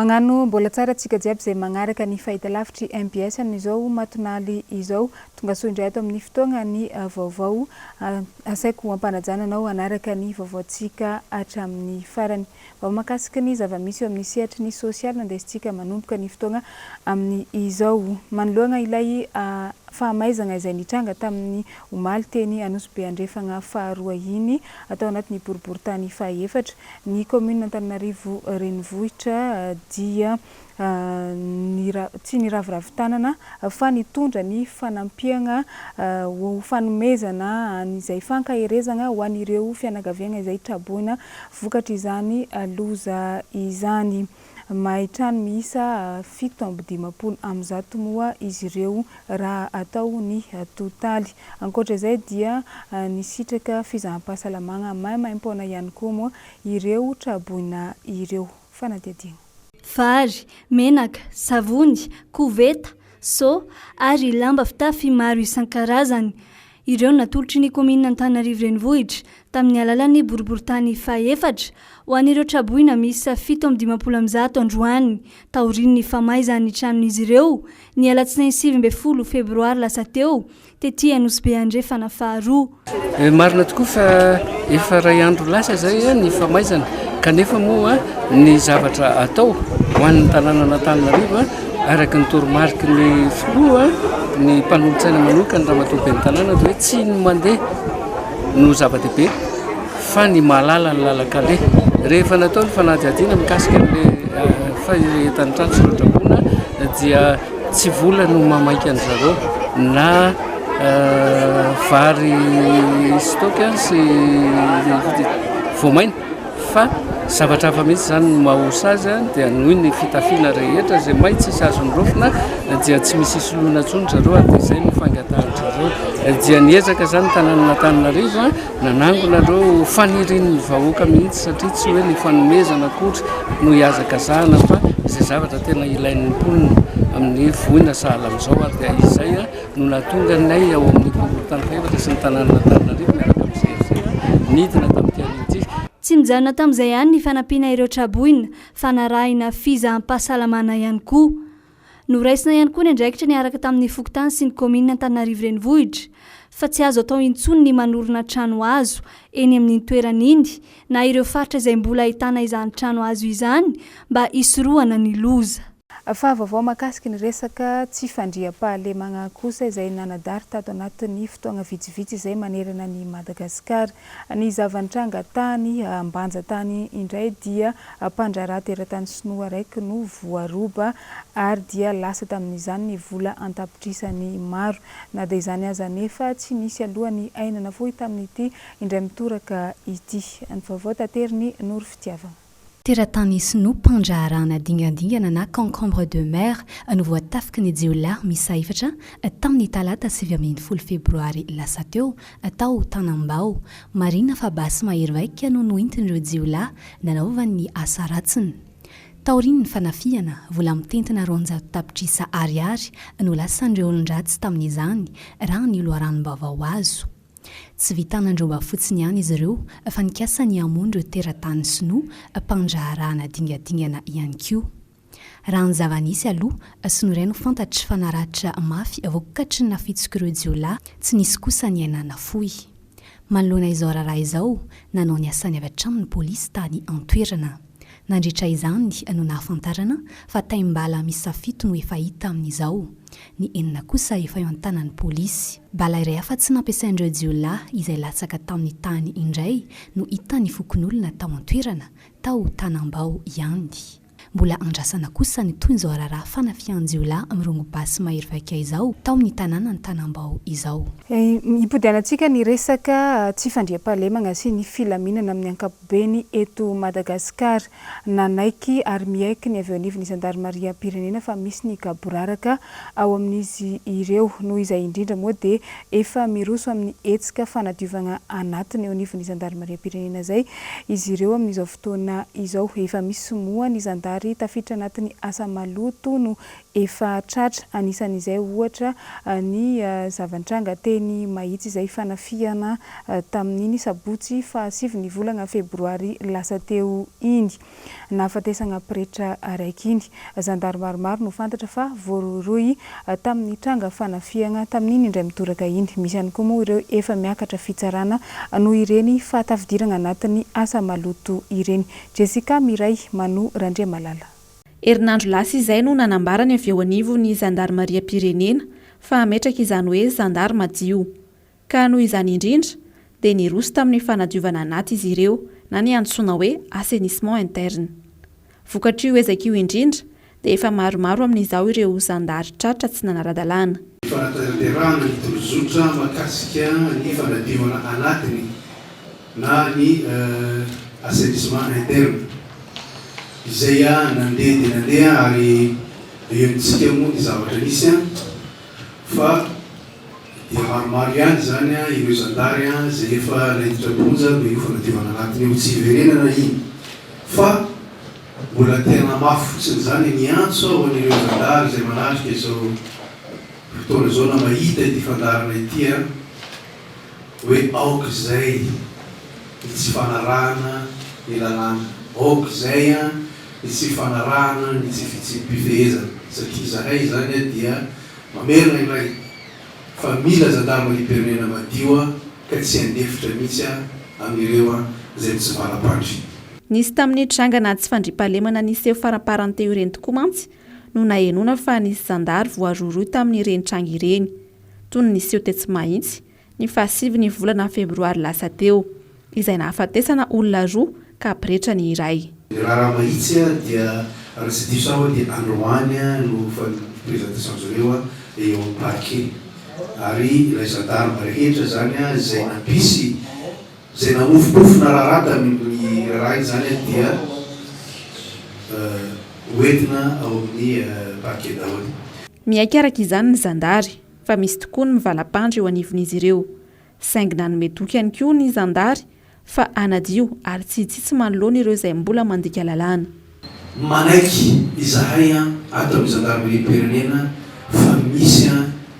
Magnano mbola tsara tsika jiaby zay magnaraka ny fahitalavitry MBS amin'izao matonaly izao tonga soa indray ato amin'ny fotoagna ny vaovao asaiko ampanajana anao anaraka ny vaovaotsika hatramin'ny farany mba makasika ny zava-misy eo amin'ny sehatry ny sosialy nandesintsika manomboka ny fotoagna amin'ny izao manoloagna ilay fahamaizana izay nitranga tamin'ny omaly teny Anosy Andrefagna faharoa iny atao anatin'ny boriboritany fahaefatra ny commune Antananarivo renivohitra dia tsy niraviravin-tanana fa nitondra ny fanampiana ho fanomezana izay fankaherezana ho an'ireo fianakaviana izay traboina vokatra izany loza izany mahitrano miisa 720 am'zato moa izy ireo raha atao ny totaly ankoatra izay dia nisitraka fizaham-pahasalamagna maimaim-poana ihany koa moa ireo traboina ireo fanadihadiana vary, menaka, savony, koveta, so ary lamba fitafy maro isan-karazany ireo natolotry ny commune Antananarivo renivohitra tamin'ny alalan'ny boriboritany fahaefatra ho an'ireo traboina miisa 720 am'zato androany taorian'ny famaizany tranon'izy ireo ny alatsinainy 7 Febroary lasa teo tety Anosy Andrefagna faharoa. Marina tokoa fa efa ray andro lasa zay ny famaizana kanefa moa ny zavatra atao ho an'ny tanàna Antananarivo araka ny toromarika ny filoha ny mpanolontsaina manokana raha matoa ny tanàna dia hoe tsy ny mandeha no zava-dehibe fa ny mahalala ny lalakale rehefa natao ny fanadihadiana mikasika n'ilay fahetan'ny trano sy traboina dia tsy vola no mamaika ny zareo na vary stoka sy voamaina fa zavatra hafa mihitsy zany no mahosa azy dia noho ny fitafiana rehetra zay may tsisy azony rofina dia tsy misy isoloana tsony zareo ary izay no fangatahany zareo dia niezaka zany tanàna Antananarivo nanangona reo fanirin'ny vahoaka mihitsy satria tsy hoe ny fanomezana kotra no hiazaka zahana fa izay zavatra tena ilain'ny mponina amin'ny vohina sahala amin'izao ary dia izay no natonga nay ao amin'ny boriboritany fahaefatra sy ny tanàna Antananarivo miaraka amin'izay nidina tamin'ity an'ity. Tsy mijanona tamin'izay ihany ny fanampiana ireo traboina fanarahina fizaham-pahasalamana ihany koa noraisina ihany koa ny andraikitra niaraka tamin'ny fokotany sy ny commune Antananarivo renivohitra fa tsy azo atao intsony ny manorina trano azo eny amin'ny toeran'iny na ireo faritra izay mbola ahitana izany trano azo izany mba hisorohana ny loza. Fa vaovao makasika ny resaka tsy fandriam-pahalemana kosa izay nanadary tato anatin'ny fotoagna vitsivitsy izay manerana ny Madagasikara ny zavan-tranga tany ambanja tany indray dia mpandraraha teratany sinoa raiky no voaroba ary dia lasa tamin'izany ny vola antapitrisany maro na dia izany aza nefa tsy nisy alohan'ny ainana fohy tamin'ity indray mitoraka ity ny vaovao tanteriny Noro Fitiavana. Teratany sinoa mpandraharana dingadingana na concombre de mer no voatafiky ny jiolahy miisa 4 tamin'ny talata 7 Febroary lasa teo tao Tanambao marina fa basy mahery vaika no noentin'ireo jiolahy nanaovany asa ratsiny. Taoriany ny fanafiana vola mitentina ronja tapitrisa ariary no lasan'ireo olon-dratsy tamin'izany raha ny loharan'ny-baovao azo. Tsy vitanandreo fotsiny ihany izy ireo fa nikasa ny amondreo teratany sinoa mpandraharana dingadingana ihany koa. Raha ny zava-nisy aloha sy noray no fantatry fanaratra mafy vokatry ny nafitsok'ireo jiolahy tsy nisy kosa ny ainana fohy. Manoloana izao raharaha izao nanao ny asany avy hatramin'ny polisy tany antoerana. Nandritra izany no nahafantarana fa taimbala miisa 7 no efa hita amin'izao. Ny enina kosa efa eo an-tanan'ny polisy. Bala iray hafa tsy nampiasain'ireo jiolahy izay latsaka tamin'ny tany indray no hita ny fokon'olona tao an-toerana tao Tanambao ihany. Mbola andrasana kosa ny toy izao raharaha fanafian-jiolahy mirongo basy mahery vaika izao tao amin'ny tanàna ny Tanambao izao. Ipodianantsika ny resaka tsy fandriam-pahalemana sy ny filaminana amin'ny ankapobeny eto Madagasikara nanaiky ary miaiky ny avy eo anivon'ny Gendarmeria pirenena fa misy ny gaboraraka ao amin'izy ireo noho izay indrindra moa dia efa miroso amin'ny hetsika fanadiovana anatiny eo anivon'ny Gendarmeria pirenena zay izy ireo amin'izao fotoana izao efa misy moa ny zandary febroary tafiditra anatin'ny asa maloto no efa tratra. Anisan'izay ohatra ny zava-nitranga teny mahitsy izay fanafiana tamin'iny sabotsy fahasivy ny volana febroary lasa teo iny. Nahafatesana pretra araiky iny. Zandary maromaro no fantatra fa voaroroy tamin'ny tranga fanafiana tamin'iny indray mitoraka iny. Misy ihany koa moa ireo efa miakatra fitsarana no ireny fa tafidirana anatin'ny asa maloto ireny. Jessica Miray Manu Randre Malala. Herinandro lasa izay no nanambarany avy eo anivo ny zandarmaria pirenena fa ametraka izany hoe zandary madio. Ka noho izany indrindra dia niroso tamin'ny fanadiovana anaty izy ireo na ny antsoina hoe assainissement interne. Vokatry io ezaka io indrindra dia efa maromaro amin'izao ireo zandary tratra tsy nanara-dalàna. Fanatanterahana ny tolozotra makasika ny fanadiovana anatiny na ny assainissement interne. Izay nandeha dia nandeha ary iontsika moa ny zavatra nisy fa dia maromaro ihany zany ireo zandary izay efa nahiditra bonja no io fanadiovana anatiny io tsy hiverenana iny fa mbola tena mafy fotsiny zany ny antso ao an'ireo zandary izay manatrika izao fotoana izao na mahita ity fandarana ity hoe aoka izay ny tsy fanarahana ny lalàna, aoka izay ny tsy fanarahana ny tsy fifehezana satria zahay zany dia mamerina ilay fa mila zandarmaria pirenena madio ka tsy andefitra mihitsy amin'ireo izay tsy vala-pandry. Nisy tamin'ny trangana tsy fandriampahalemana niseho faraparany teo ireny tokoa mantsy no nahenona fa nisy zandary voaroroy tamin'ireny tranga ireny. Toy ny niseho tetsy mahitsy ny fahasivy ny volana febroary lasa teo izay nahafatesana olona roa ka pretra ny iray. Raha mahitsy dia raha tsy diso aho dia androany no presentation zareo eo amin'ny parquet ary ilay zandarma rehetra zany izay nampisy izay namofomofona rarata amin'ny raha zany dia hoentina ao amin'ny parquet daholo. Miaiky araka izany ny zandary fa misy tokoa ny mivalam-pandry eo anivon'izy ireo. Saingy nanome toky ihany koa ny zandary fa anadio ary tsy hitsitsy manoloana ireo izay mbola mandika lalàna. Manaiky izahay ato amin'ny zandarmaria pirenena fa misy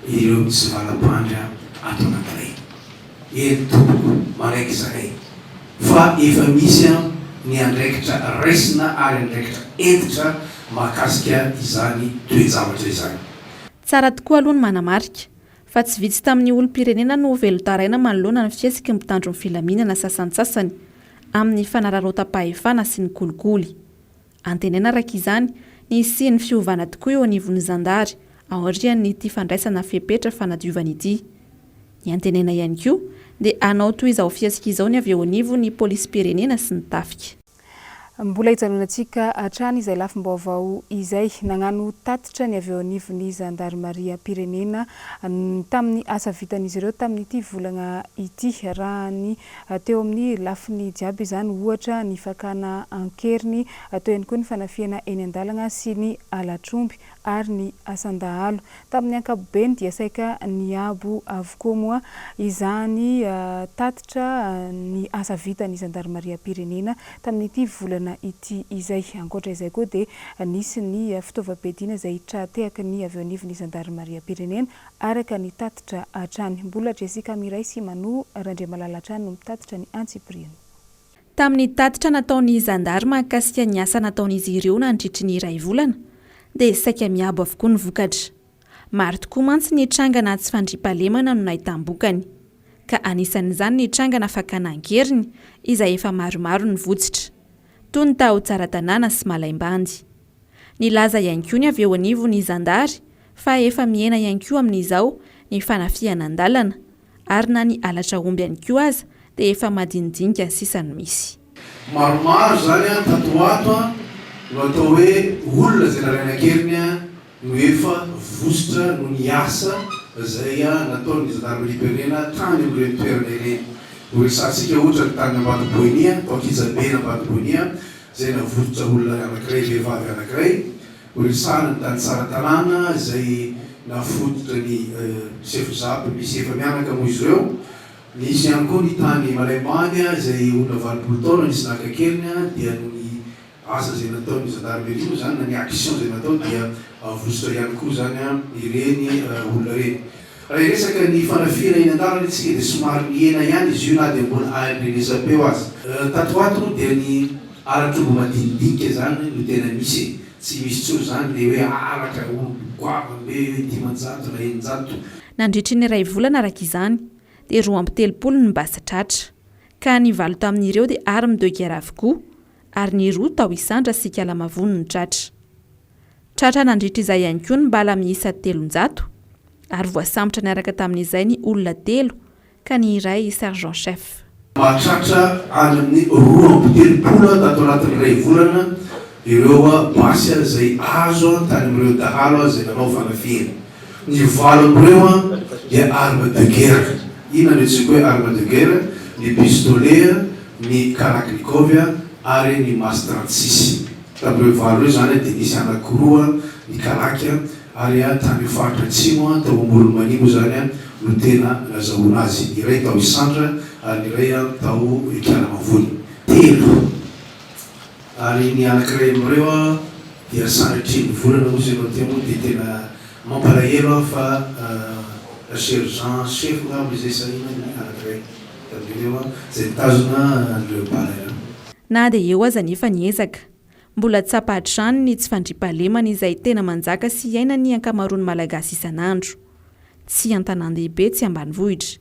ireo tsy valam-pandry ato anankiray. Eny tompoko manaiky izahay fa efa misy ny andraikitra raisina ary andraikitra entitra mahakasika izany toe-javatra izany. Tsara tokoa aloha ny manamarika fa tsy vitsy tamin'ny olom-pirenena no velotaraina manoloana ny fiesiky mpitandro ny filaminana sasantsasany amin'ny fanararaotam-pahefana sy ny kolikoly. Antenena araka izany ny isian'ny fiovana tokoa eo anivon'ny zandary aorian'ity fandraisana fepetra fanadiovana ity. Ny antenena ihany koa dia anao toy izao fiesika izao ny avy eo anivo ny polisy pirenena sy ny tafika. Mbola hijanonantsika hatrany izay lafim-baovao izay nagnano tatitra ny avy eo anivon'ny zandarmaria pirenena tamin'ny asa vitan'izy ireo tamin'ity volana ity raha ny teo amin'ny lafiny jiaby izany ohatra ny fakana ankeriny teo ihany koa ny fanafiana eny an-dalana sy ny alatromby ary ny asandahalo. Tamin'ny ankapobeny dia saika ny abo avokoa moa izany tatitra ny asa vitan'ny zandarmaria pirenena tamin'ity volana ity izay. Ankoatra izay koa dia nisy ny fitaovam-piadiana izay trateaka ny avy eo anivon'ny zandarmaria pirenena araka ny tatitra hatrany. Mbola Jessica Miray sy Manu Randre Malala hatrany no mitatitra ny antsipriany. Tamin'ny tatitra nataon'ny zandary mahakasika ny asa nataon'izy ireo nandritry ny iray volana dia saika miabo avokoa ny vokatra. Maro tokoa mantsy ny trangana tsy fandriampahalemana no nahitam-bokany ka anisan'izany ny trangana fakana ankeriny izay efa maromaro ny votsitra toy ny tao tsara tanàna sy malaimbandy. Nilaza ihany koa ny avy eo anivon'ny zandary fa efa miaina ihany koa amin'izao ny fanafiana an-dalana ary na ny alatra omby ihany koa aza dia efa madinidinika sisany misy. Maromaro zany tatoato no atao hoe olona izay naraina ankeriny no efa vosotra no ny asa izay nataon'ny zandarmaria pirenena tany amin'ireny toerana ireny. Resansika ohatra ny tany Ambatobonia, Toakizabena Ambatobonia izay navototra olona anankiray vehivavy anankiray. Resana ny tany tsara tanàna izay nafototra ny sefozapy misy efa mianaka moa izy ireo. Nisy ihany koa ny tany Malaimbandy izay olona 20 taona nisy naka-keriny dia no ny asa zay nataony gendarmerie io zany na ny action zay natao dia vosotra ihany koa zany ireny olona reny. Raha iresaka ny fanafina eny an-dalana itsika dia somary miena ihany izy io na dia mbola arenesampeo azy. Tatoato dia ny aratrombo madinidinika zany no tena misy, tsy misy tsoro zany le hoe araka olo goavambe hoe 500 na 100. Nandritry ny iray volana araka izany dia 2.30 ny Basitratra, ka ny 9 tamin'ireo dia ary midogera avokoa, ary ny 2 tao Isandra sy Kalamavony ny tratra. Tratra nandritra izay ihany koa ny mbala miisa 300, ary voasambotra niaraka tamin'izay ny olona 3, ka ny iray sergent chef. Mahatratra any amin'ny 2.30 tato anatin'ny iray volana ireo basy zay azo tany amin'ireo dahalo zay nanao fanafina. Ny 9 amin'ireo dia arme de guerre. Ina ny tsika hoe arme de guerre, ny pistolet, ny Kalashnikov ary ny mas 36. Tamin'ireo 9 ireo zany dia nisy anankiroa ny Kalaka ary tany faritra atsimo tao Amorony Manimo zany no tena nazahoana azy. Iray tao Isandra ary iray tao Kalamavony. 3. Ary ny anankiray amin'ireo dia sanatry ny volana moa zay nao temo dia tena mampalahelo fa sergent chef ngamba izay sahina ny anankiray tamin'ireo zay mitazona an'ireo balaina. Na dia eo aza nefa niezaka, mbola tsapahatrany ny tsy fandriampahalemana izay tena manjaka sy iaina ny ankamaroany malagasy isan'andro, tsy an-tanan-dehibe tsy ambanivohitra,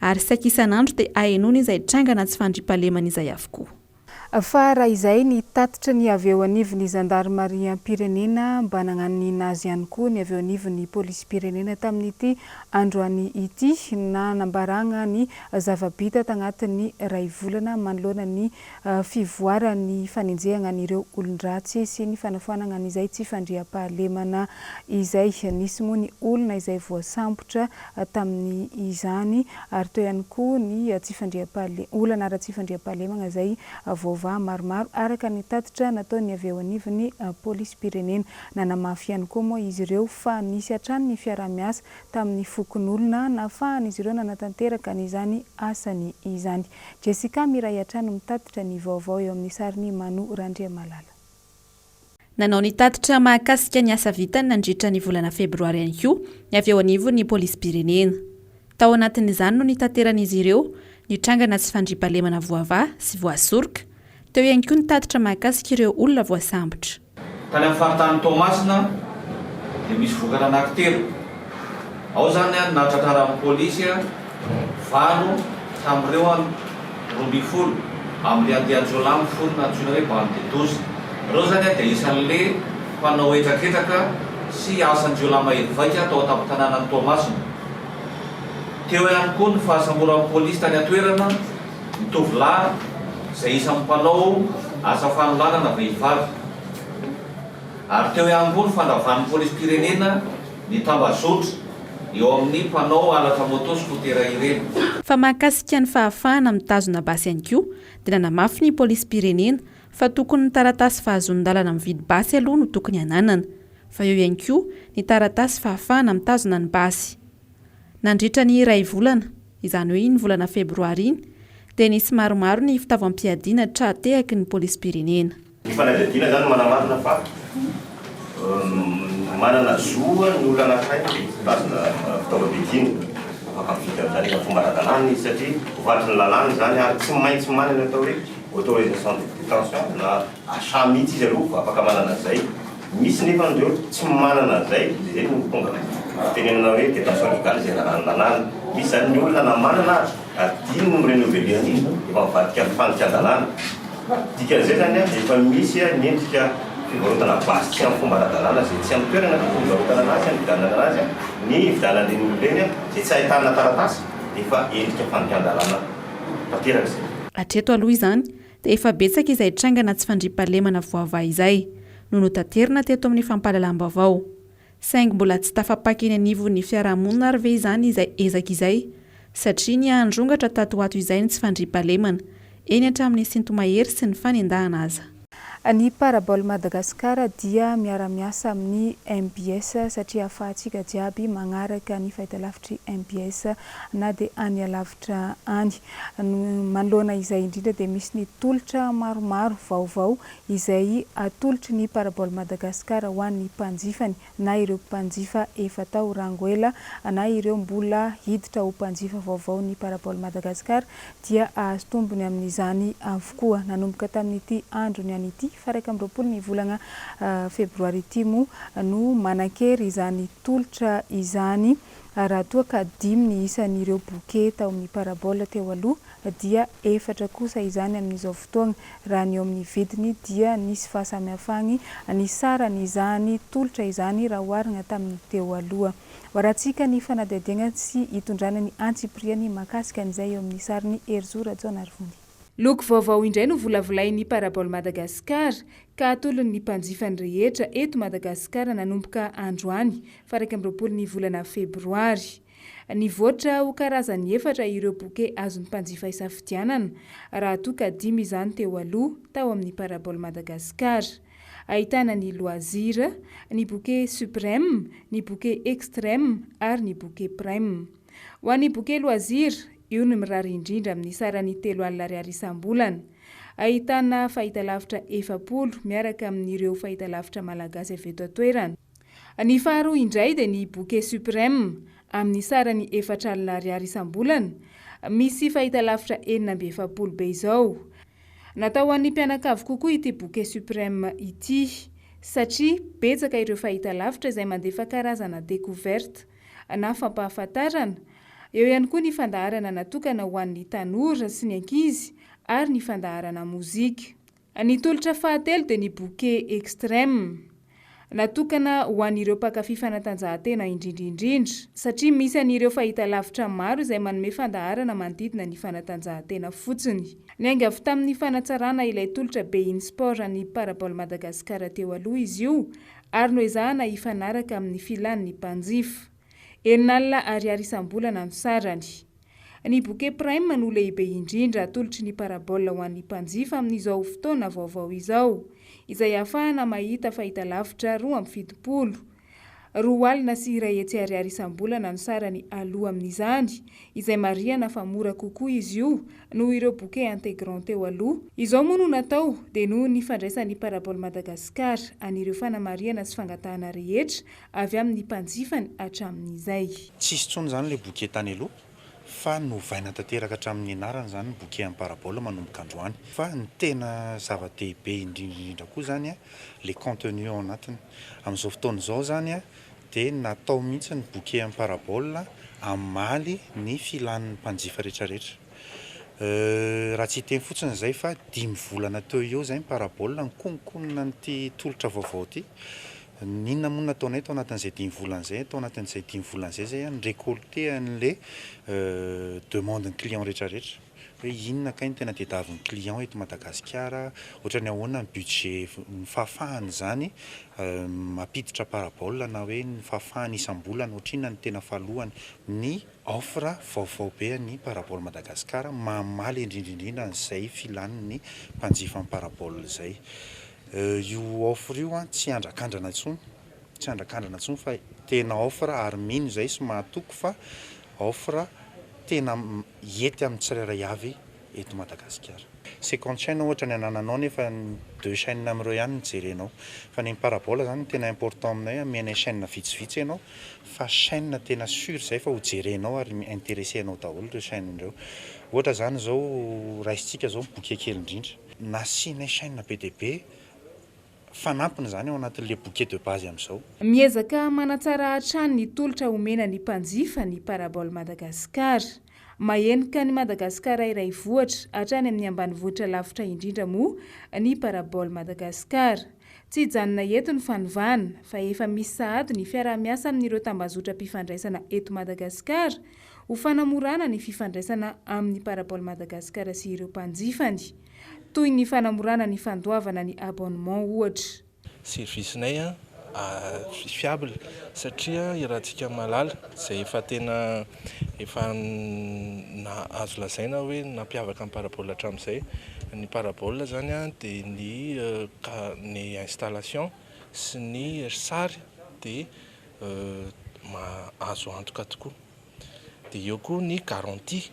ary saika isan'andro dia hainoana izay trangana tsy fandriampahalemana izay avokoa. Fa raha izay ny tatitra ny avy eo anivon'ny gendarmerie am-pirenena mba nagnano nazy ihany koa ny avy eo anivon'ny polisy pirenena tamin'ity androany ity, na nambarana ny zavabita tagnatin'ny ray volana manoloana ny fivoarany fanenjehana an'ireo olon-dratsy sy ny fanafoanana an'izay tsy fandriam-pahalemana izay. Nisy moa ny olona izay voasambotra tamin'ny izany, ary teo ihany koa ny olana ara tsy fandriam-pahalemana izay vaovao maromaro araka ny tatitra nataony avy eo anivon'ny polisy pirenena. Nanamafy ihany koa moa izy ireo fa nisy hatrany ny fiaramiasa tamin'ny fokon'olona nahafahan'izy ireo nanatanteraka n'izany asany izany. Jessica miray hatrany mitatitra ny vaovao eo amin'ny sariny Manu Randriamalala. Nanao ny tatitra mahakasika ny asa vitany nandritra ny volana Febroary ihany koa ny avy eo anivon'ny polisy pirenena. Tao anatin'izany no nitateran'izy ireo ny trangana tsy fandriampahalemana Vaovao sy Voasoroka. Teo ihany koa nitatitra mahakasika ireo olona voasambotra. Tany amin'ny faritany Tomasina dia misy vokatra anankitelo. Ao zany nahatratra amin'ny polisy 9 tamin'ireo 12 amin'ny andian-jolamy folo na antsoina hoe bande de 12. Ireo zany dia isan'le mpanao etraketraka sy asan-jolama evaika atao an-tampon-tanànan'ny Tomasina. Teo ihany koa ny fahasamoran'ny polisy tany atoerana ny tovolahy izay isan'ny mpanao asa fanolanana vehivavy. Ary teo ihany koa ny fandavan'ny polisy pirenena ny tambazotra eo amin'ny mpanao alatra moto skotera ireny. Fa mahakasika ny fahafahana mitazona basy ihany koa dia nanamafy ny polisy pirenena fa tokony ny taratasy fahazon-dalana mividy basy aloha no tokony hananana, fa eo ihany koa ny taratasy fahafahana mitazona ny basy. Nandritra ny iray volana, izany hoe ny volana Febroary, dia nisy maromaro ny fitaovam-piadiana tratehaky ny polisy pirenena. Ny fanadiadiana zany manamarina fa manana zoa ny olona anankiray mitazona fitaovam-piadiana afaka mividy amin'izany efa fomba ara-dalàna izy satria voatry ny lalàna zany ary tsy maintsy manana atao hoe autorisation de détention na asa mihitsy izy aloha afaka manana zay. Misy nefa ndreo tsy manana zay, zay no tonga tenenana hoe détention légale zay lalàna. Misy zany ny olona na manana azy ary dino no renoveleny efa mivadika ny fanikan-dalàna. Dikan'izay zany efa misy ny endrika fivarotana basy tsy amin'ny fomba ara-dalàna zay tsy amin'ny toerana fivarotana anazy ny vidanana anazy ny vidanan'ny olona zay tsy ahitana taratasy efa endrika fanikan-dalàna tanteraka zay. Hatreto aloha izany dia efa betsaka izay trangana tsy fandriampahalemana Vaovao izay no notanterina teto amin'ny fampahalalam-baovao. Saingy mbola tsy tafapakeny anivon'ny fiarahamonina ary ve izany izay ezaka izay, satria ny androngatra tato ato izay ny tsy fandriampahalemana eny hatramin'ny sintomahery sy ny fanendahana aza. Ny parabole Madagasikara dia miara-miasa amin'ny MBS satria ahafahantsika jiaby magnaraka ny fahitalavitry MBS na dia any alavitra any. Manoloana izay indrindra dia misy ny tolotra maromaro vaovao izay atolotry ny parabole Madagasikara ho an'ny mpanjifany na ireo mpanjifa efa tao rangoela na ireo mbola hiditra ho mpanjifa vaovao ny parabole Madagasikara dia azo tombony amin'izany avokoa. Nanomboka tamin'ity andro ny an'ity faraka amin'ny 20 ny volana Febroary ity moa no manakery izany tolotra izany. Raha toa ka 5 ny isan'ireo bouquet tao amin'ny parabole teo aloha dia 4 kosa izany amin'izao fotoana. Raha ny eo amin'ny vidiny dia nisy fahasamihafany ny sarany izany tolotra izany raha oharina tamin'ny teo aloha. Horantsika ny fanadihadiana sy hitondrana ny antsipriany mahakasika an'izay eo amin'ny sariny Erzora Jonarvony. Loko vaovao indray no volavolain'ny parabole Madagasikara ka atolon'ny mpanjifany rehetra eto Madagasikara nanomboka androany faraka amin'ny 20 ny volana Febroary. Nivoatra ho karazany 4 ireo bouquet azon'ny mpanjifa isafidianana raha toa ka 5 izany teo aloha tao amin'ny parabole Madagasikara. Ahitana ny loisir, ny bouquet suprême, ny bouquet extrême ary ny bouquet prime. Ho an'ny bouquet loisir, io no mirary indrindra amin'ny sarany 3 alina ariary isam-bolana. Ahitana fahitalavitra 400 miaraka amin'ireo fahitalavitra malagasy avy eto an-toerana. Ny faharoa indray dia ny bouquet suprême amin'ny sarany 4 alina ariary isam-bolana. Misy fahitalavitra 400 be izao. Natao an'ny mpianakavy kokoa ity bouquet suprême ity satria betsaka ireo fahitalavitra izay mandefa karazana découverte na fampahafantarana. Eo ihany koa ny fandaharana natokana ho an'ny tanora sy ny ankizy ary ny fandaharana mozika. Ny tolotra fahatelo dia ny bouquet extrême. Natokana ho an'ireo mpankafy fanatanjahantena indrindra satria misy an'ireo fahitalavitra maro izay manome fandaharana manodidina ny fanatanjahantena fotsiny. Niainga avy tamin'ny fanatsarana ilay tolotra be in sport ny parabole Madagasikara teo aloha izy io ary noezahana hifanaraka amin'ny filan'ny mpanjifa. 4 alina ariary isam-bolana ny sarany. Ny bouquet prime no lehibe indrindra atolotry ny parabole ho an'ny mpanjifa amin'izao fotoana vaovao izao, izay ahafahana mahita fahitalavitra 270. 2 alina sy 1 ariary isam-bolana ny sarany aloha amin'izany, izay marihana fa mora kokoa izy io noho ireo bouquet intégrant teo aloha. Izao moa no natao dia noho ny fandraisan'ny parabole Madagasikara an'ireo fanamariana sy fangatahana rehetra avy amin'ny mpanjifany hatramin'izay. Tsisy tsony zany ilay bouquet tany aloha fa novaina tanteraka hatramin'ny anarany zany bouquet amin'ny parabole manomboka androany. Fa ny tena zava-dehibe indrindra koa zany les contenus ao anatiny. Amin'izao fotoana izao zany dia natao mihitsy ny bouquet amin'ny parabole hamaly ny filan'ny mpanjifa rehetrarehetra. Raha tsy hiteny fotsiny izay fa 5 volana teo eo izay ny parabole nikonkonina n'ity tolotra vaovao ity. Ninona moa nataonay tao anatin'izay 5 volana izay, tao anatin'izay 5 volana izay zay nirekolte an'ilay demande ny client rehetrarehetra. Hoe inona kay ny tena tediavin'ny client eto Madagasikara, ohatra ny ahoana ny budget ny fahafahany zany mampiditra parabole na hoe ny fahafahany isam-bolana ohatrina ny tena fahalohany ny offre vaovao be ny parabole Madagasikara mamaly indrindrindrindra n'izay filan'ny mpanjifa amin'ny parabole izay. Io offre io tsy andrakandrana intsony fa tena offre ary mino izay sy mahatoko fa offre tena hety amin'ny tsirairay avy eto Madagasikara. 50 chaîne ohatra ny anananao nefa 2 chaîne amin'ireo ihany ny jerenao. Fa ny parabole zany tena important aminay menay chaîne vitsivitsy ianao fa chaîne tena sûr izay fa ho jerenao ary intéressé anao daholo ireo chaîne ireo. Ohatra zany izao raisitsika zao bouquet kely indrindra. Nasianay chaîne be dia be fanampiny zany ao anatin'ilay bouquet de base amin'izao. Miezaka manatsara hatrany ny tolotra omena ny mpanjifa ny parabole Madagasikara. Mahenika ny Madagasikara iray vohatra hatrany amin'ny ambanivohitra lavitra indrindra moa ny parabole Madagasikara. Tsy hijanona eto ny fanovana fa efa misy sahady ny fiarah-miasa amin'ireo tambazotra mpifandraisana eto Madagasikara ho fanamorana ny fifandraisana amin'ny parabole Madagasikara sy ireo mpanjifany. Toy ny fanamorana ny fandoavana ny abonnement ohatra. Servisinay fiable satria irahantsika malala zay efa tena efa na azo lazaina hoe nampiavaka ny parabola hatramin'izay. Ny parabola zany a dia ny installation sy ny sary dia azo antoka tokoa. Dia eo koa ny garantie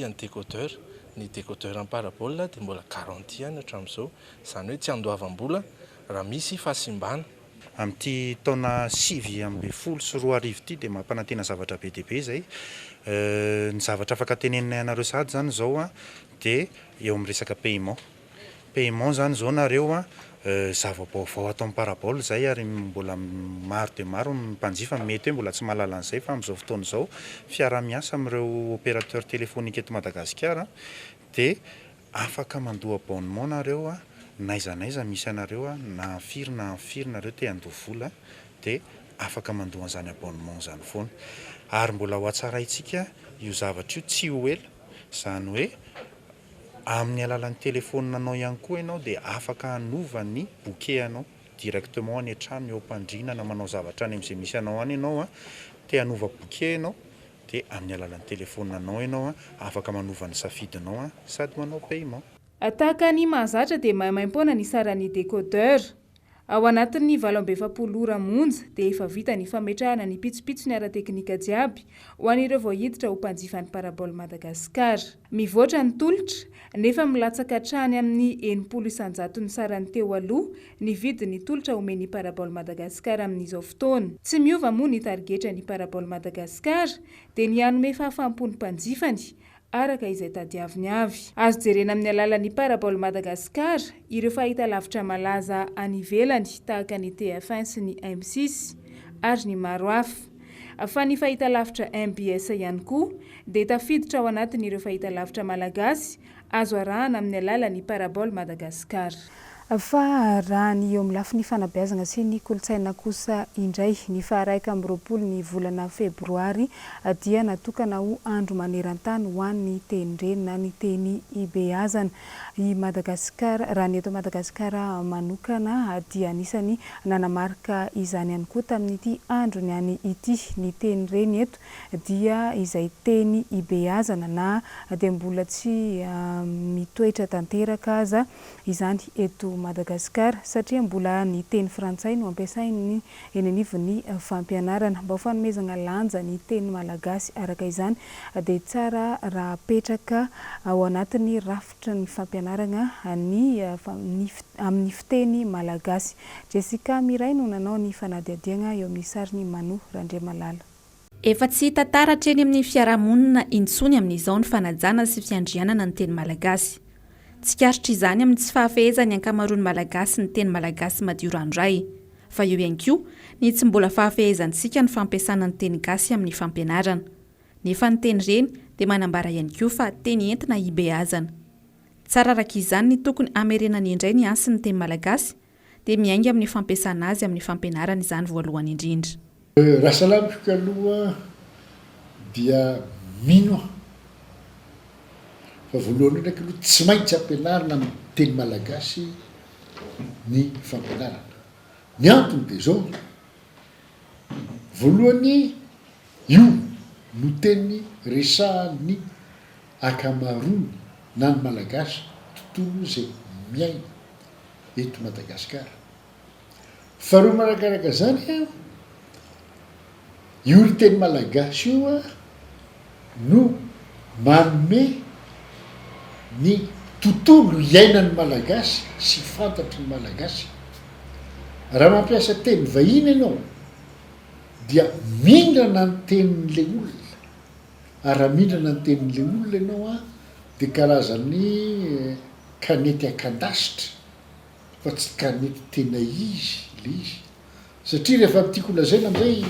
ny décodeur. Ny décodeur amin'ny parabola dia mbola garantie ihany hatramin'izao, izany hoe tsy andoavam-bola raha misy fahasimbana. Amin'ity taona 2020 sy 2021 ity dia mampanantena zavatra be dia be izay. Ny zavatra afaka tenenina ianareo sady zany zao a dia eo amin'ny resaka paiement zany zao nareo a zava-baovao atao amin'ny parabola zay ary mbola maro dia maro ny mpanjifa mety hoe mbola tsy mahalala an'izay fa amin'izao fotoana izao fiara-miasa amin'ireo opérateur téléphonique eto Madagasikara dia afaka mandoa abonnement nareo a naiza misy anareo a na firy nareo te handoa vola dia afaka mandoa an'izany abonnement zany foana. Ary mbola ho atsaraintsika io zavatra io tsy ho ela, izany hoe amin'ny alalan'ny telefonina anao ihany koa ianao dia afaka hanova ny bouquet anao directement any an-trano eo am-pandriana na manao zavatra any amin'izay misy anao any ianao a te hanova bouquet ianao dia amin'ny alalan'ny telefonina anao ianao a afaka manova ny safidinao a sady manao paiement. Tahaka ny mahazatra dia maimaimpona ny saran'ny décodeur. Ao anatin'ny 27 ora monja dia efa vita ny fametrahana ny pitsopitsony ara-teknika jiaby ho an'ireo vao hiditra ho mpanjifan'ny parabola Madagasikara. Mivoatra ny tolotra nefa milatsaka hatrany amin'ny 80 isanjato ny sarany teo aloha ny vidin'ny tolotra omeny parabola Madagasikara amin'izao fotoana. Tsy miova moa ny targetra ny parabola Madagasikara dia ny hanome fahafampony mpanjifany araka izay tadiaviny avy. Azo jerena amin'ny alalan'ny parabola Madagasikara ireo fahitalavitra malaza any ivelany tahaka ny TF1 sy ny M6 ary ny maro hafa. Fa ny fahitalavitra MBS ihany koa dia tafiditra ao anatin'ireo fahitalavitra malagasy azo arahana amin'ny alalan'ny parabola Madagasikara. Fa raha ny eo amin'ny lafiny fanabeazana sy ny kolotsaina kosa indray ny 1 ny volana Febroary dia natokana ho andro maneran-tany ho an'ny teny-dreny na ny teny ibeazana i Madagasikara. Raha ny eto Madagasikara manokana dia anisany nanamarika izany ihany koa tamin'ity andro ny any ity ny teny-reny eto dia izay teny ibeazana na dia mbola tsy mitoetra tanteraka aza izany eto Madagasikara satria mbola ny teny frantsay no ampiasainy eny anivon'ny fampianarana. Mba ho fanomezana lanja ny teny malagasy araka izany dia tsara raha apetraka ao anatin'ny rafitra ny fampianarana amin'ny fiteny malagasy. Jessica Miray no nanao ny fanadihadiana eo amin'ny sariny Mano Randriamalala. Efa tsy tantaratra eny amin'ny fiarahamonina intsony amin'izao ny fanajana sy fiandrianana ny teny malagasy. Tsikaritra izany amin'ny tsy fahafehezany ankamaroany malagasy ny teny malagasy madio randray, fa eo ihany koa ny tsy mbola fahafehezantsika ny fampiasana ny teny gasy amin'ny fampianarana. Nefa ny teny reny dia manambara ihany koa fa teny entina ibeazana. Tsara araka izany ny tokony amerenany indray ny asy ny teny malagasy dia miainga amin'ny fampiasana azy amin'ny fampianarana izany voalohany indrindra. Raha salamiko aloha dia mino fa voalohany ndraiky aloha tsy maintsy ampianarana amin'ny teny malagasy ny fampianarana. Ny antony dia zao, voalohany io no teny resahan'ny akamarony na ny malagasy tontolo izay miaina eto Madagasikara. Faharoa marakaraka zany io ry teny malagasy io no manome ny tontolo iainan'ny malagasy sy fantatry ny malagasy. Raha mampiasa teny vahiny ianao dia mindrana ny tenin'le olona, ary raha mindrana ny tenin'le olona ianao dia karazany kanety akan-dasitra fa tsy kanety tena izy le izy. Satria rehefa tiako lazaina amin'izay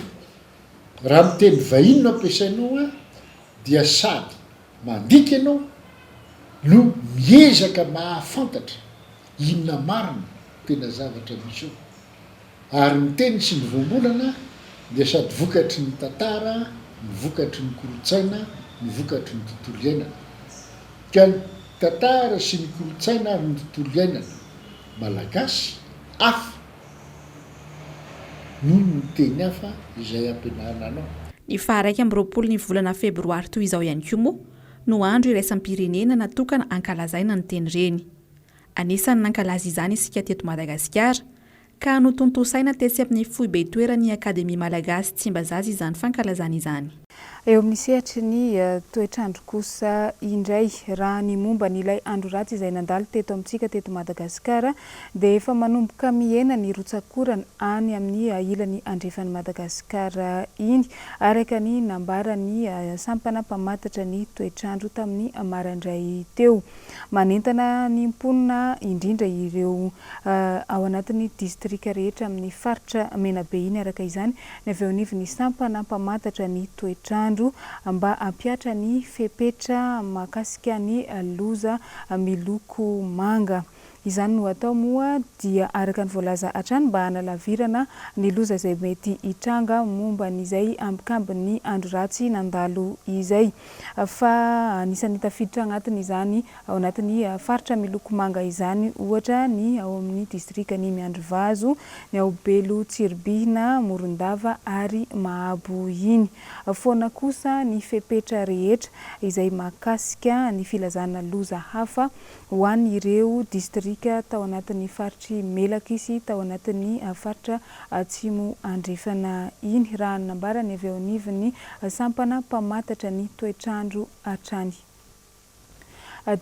raha miteny vahiny no ampiasainao dia sady mandika ianao no miezaka mahafantatra inona marina tena zavatra misy eo. Ary ny teny sy ny voambolana dia sady vokatry ny tantara, ny vokatry ny kolotsaina, ny vokatry ny tontolo iainana. Ka ny tantara sy ny kolotsaina ary ny tontolo iainana malagasy hafa noho ny teny hafa izay ampianarina anao. Ny faharaiky amby roapolo ny volana febroary toy izao ihany koa moa no andro iraisam-pirenena natokana ankalazaina ny teny reny. Anisan'ny nankalaza izany isika teto Madagasikara ka notontosaina tesy amin'ny foibe toeran'ny Akademia Malagasy Tsimbazaza izany fankalazana izany. Eo amin'ny sehatry ny toetrandro kosa indray raha ny momba n'ilay andro ratsy izay nandalo teto amintsika teto Madagasikara dia efa manomboka mihena ny rotsakorana any amin'ny ilan'ny andrefan'ny Madagasikara iny araka ny nambarany sampana mpamantatra ny toetrandro tamin'ny marandray teo. Manentana ny mponina indrindra ireo ao anatin'ny distrika rehetra amin'ny faritra Menabe iny araka izany ny avy eo anivon'ny sampana mpamantatra ny toetrandro mba ampiatra ny fepetra mahakasika ny loza miloko manga. Izany no atao moa dia araka ny voalaza hatrany mba hanalavirana ny loza izay mety hitranga momba n'izay ambikambin'ny andro ratsy nandalo izay. Fa anisan'ny tafiditra agnatiny izany ao anatin'ny faritra miloko manga izany ohatra ny ao amin'ny distrika ny Miandrivazo, ny ao Belo Tsiribihina, Morondava ary Mahabo iny. Foana kosa ny fepetra rehetra izay mahakasika ny filazana loza hafa ho an'ireo distrika tao anatin'ny faritry Melakisy tao anatin'ny faritra Atsimo Andrefana iny raha nambarany avy eo anivon'ny sampana mpamantatra ny toetrandro hatrany.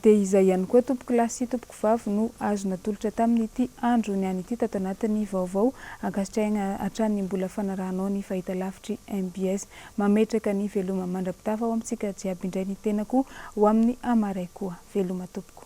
Dia izay ihany koa tompoko lahy sy tompoko vavy no azo natolotra tamin'ity andro ny any ity tato anatin'ny vaovao ankasitrahana hatrany mbola fanarahanao ny fahitalavitry MBS. Mametraka ny veloma mandrapitafa ao amintsika jiaby indray ny tenako ho amin'ny amaray koa. Veloma tompoko.